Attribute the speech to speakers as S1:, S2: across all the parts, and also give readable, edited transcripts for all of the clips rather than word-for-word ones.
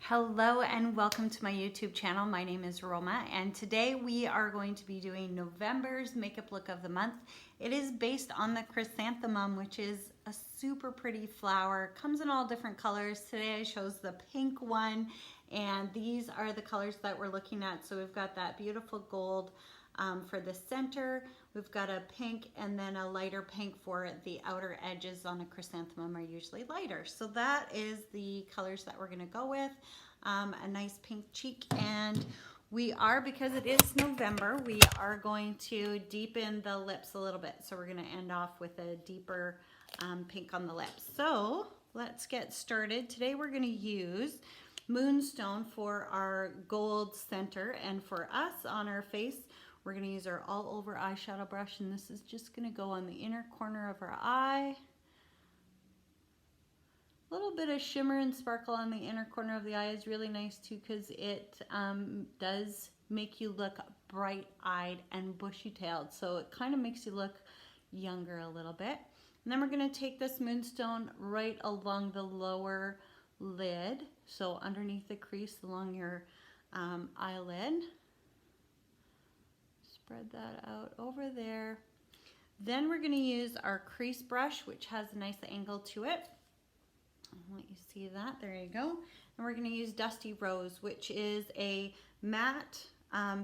S1: Hello and welcome to my YouTube channel. My name is Roma and today we are going to be doing November's makeup look of the month. It is based on the chrysanthemum, which is a super pretty flower. Comes in all different colors. Today I chose the pink one and these are the colors that we're looking at. So we've got that beautiful gold for the center. We've got a pink and then a lighter pink for the outer edges on a chrysanthemum are usually lighter. So that is the colors that we're gonna go with. A nice pink cheek, and we are, because it is November, we are going to deepen the lips a little bit. So we're gonna end off with a deeper pink on the lips. So let's get started. Today we're gonna use Moonstone for our gold center, and for us on our face, we're going to use our all over eyeshadow brush, and this is just going to go on the inner corner of our eye. A little bit of shimmer and sparkle on the inner corner of the eye is really nice too, because it does make you look bright-eyed and bushy-tailed, so it kind of makes you look younger a little bit. And then we're going to take this Moonstone right along the lower lid, so underneath the crease along your eyelid. Spread that out over there. Then we're going to use our crease brush, which has a nice angle to it. I'll let you see that. There you go. And we're going to use Dusty Rose, which is a matte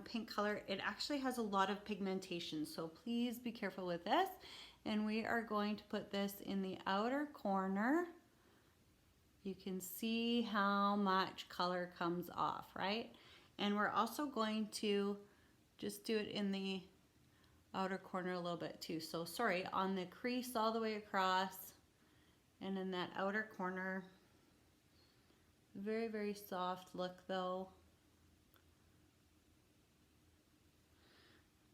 S1: pink color. It actually has a lot of pigmentation, so please be careful with this. And we are going to put this in the outer corner. You can see how much color comes off, right? And we're also going to just do it in the outer corner a little bit too. So sorry, on the crease all the way across and in that outer corner. Very, very soft look though.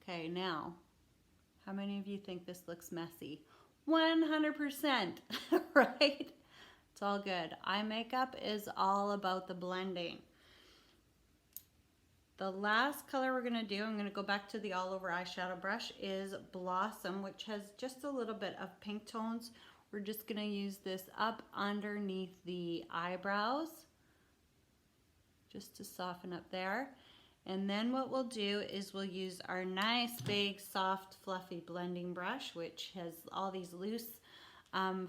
S1: Okay, now, how many of you think this looks messy? 100%, right? It's all good. Eye makeup is all about the blending. The last color we're gonna do, I'm gonna go back to the all over eyeshadow brush, is Blossom, which has just a little bit of pink tones. We're just gonna use this up underneath the eyebrows, just to soften up there. And then what we'll do is we'll use our nice, big, soft, fluffy blending brush, which has all these loose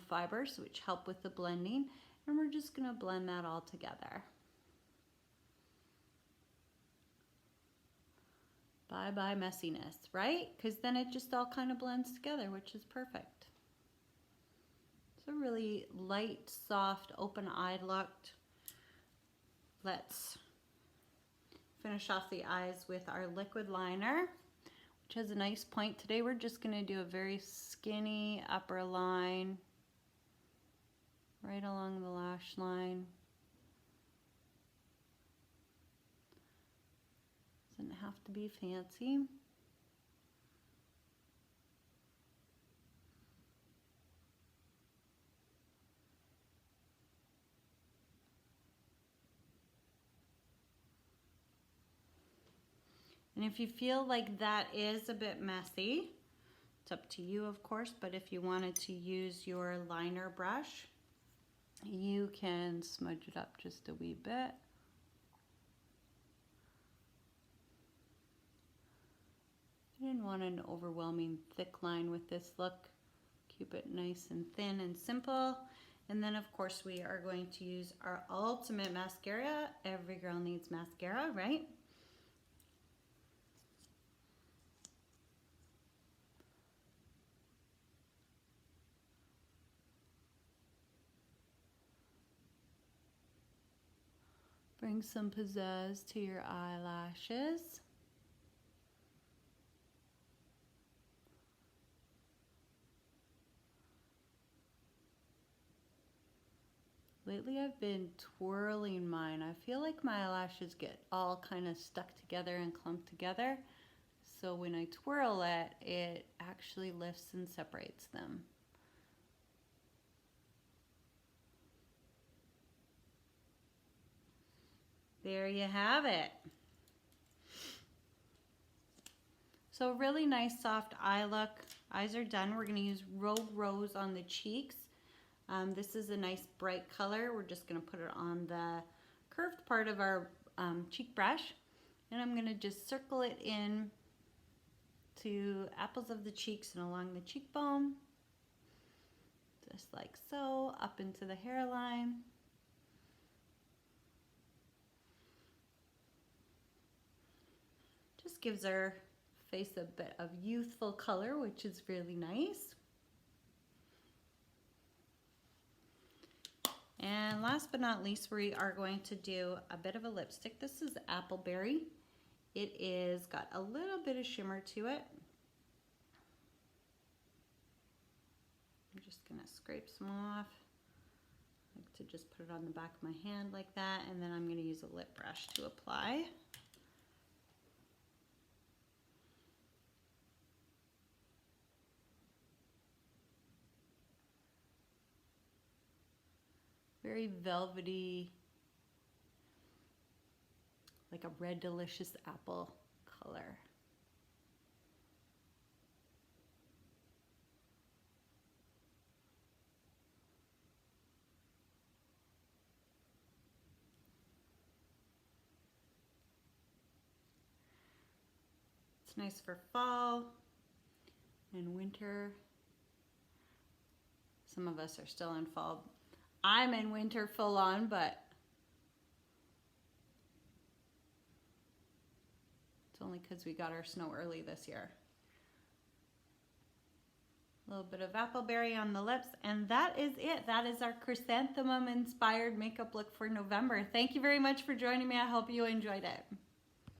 S1: fibers, which help with the blending. And we're just gonna blend that all together. Bye-bye messiness, right? Because then it just all kind of blends together, which is perfect. It's a really light, soft, open-eyed look. Let's finish off the eyes with our liquid liner, which has a nice point. Today we're just going to do a very skinny upper line right along the lash line. Doesn't have to be fancy. And if you feel like that is a bit messy, it's up to you of course, but if you wanted to use your liner brush, you can smudge it up just a wee bit. I didn't want an overwhelming thick line with this look. Keep it nice and thin and simple. And then of course we are going to use our ultimate mascara. Every girl needs mascara, right? Bring some pizzazz to your eyelashes. Lately I've been twirling mine. I feel like my eyelashes get all kind of stuck together and clumped together. So when I twirl it, it actually lifts and separates them. There you have it. So really nice soft eye look. Eyes are done. We're going to use Rogue Rose on the cheeks. This is a nice bright color. We're just going to put it on the curved part of our cheek brush, and I'm going to just circle it in to apples of the cheeks and along the cheekbone, just like so, up into the hairline. Just gives our face a bit of youthful color, which is really nice. And last but not least, we are going to do a bit of a lipstick. This is Appleberry. It is got a little bit of shimmer to it. I'm just gonna scrape some off. I like to just put it on the back of my hand like that, and then I'm gonna use a lip brush to apply. Very velvety, like a red delicious apple color. It's nice for fall and winter. Some of us are still in fall. I'm in winter full on, but it's only because we got our snow early this year. A little bit of Appleberry on the lips, and that is it. That is our chrysanthemum inspired makeup look for November. Thank you very much for joining me. I hope you enjoyed it.